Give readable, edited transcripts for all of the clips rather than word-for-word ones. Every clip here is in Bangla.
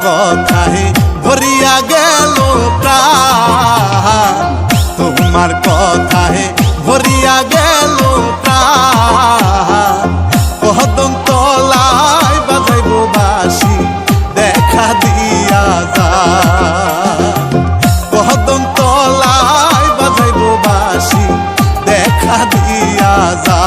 কথায় ভরিয়া গেল প্রাণ, তোমার কথায় ভরিয়া গেল প্রাণ। কদম তলায় বাজাইব বাঁশি দেখা দিয়া যা, কদম তলায় বাজাইব বাঁশি দেখা দিয়া যা।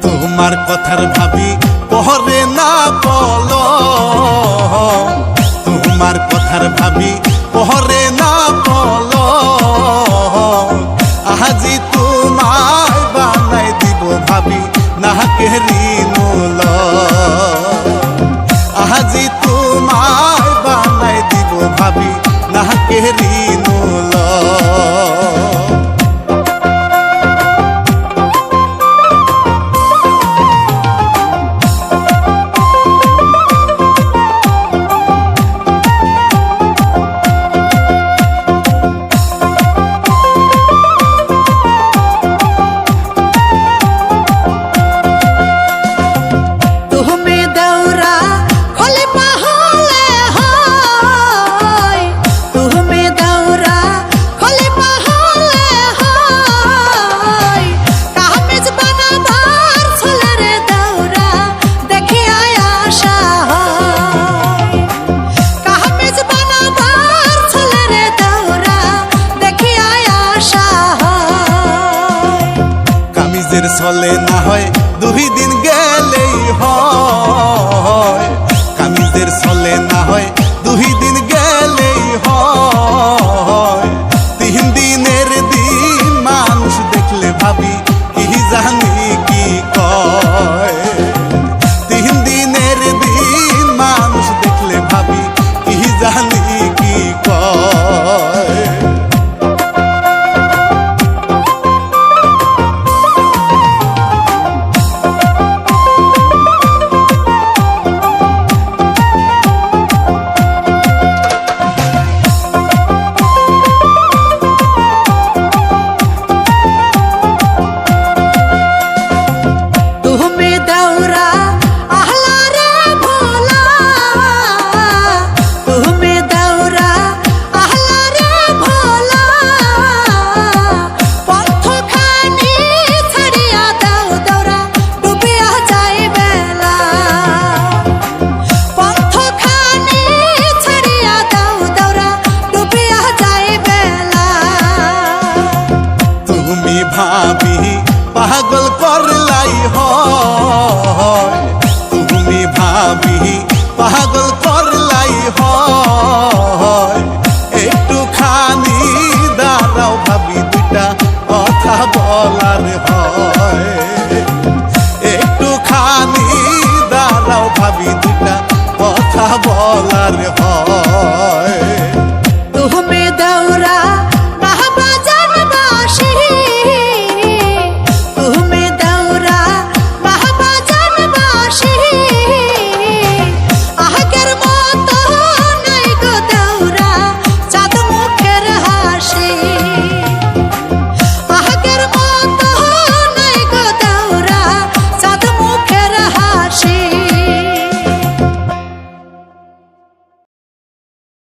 তোমার কথার ভাবি পহরে না বল, তোমার কথার ভাবি পহরে না বল। আজি তোমায় বানাই দিব ভাবি নাকে ঋণুল, আজি তোমায় বানাই দিব ভাবি নাকে ঋণুল। চলে না হয় 2 দিন গেলেই হয়, কামিজের চলে না হয় 2 দিন গেলেই হয়। 3 দিনের দিন মানুষ দেখলে ভাবি কি জানি কি কয়, 3 দিনের দিন মানুষ দেখলে ভাবি কি জানি কি কয়। ভাবি পাগল করলাই হয়, তুমি ভাবি পাগল করলাই হয়। একটুখানি দাঁড়াও ভাবি দুটা কথা বলার হয়, একটুখানি দাঁড়াও ভাবি দুটা কথা বলার হয়।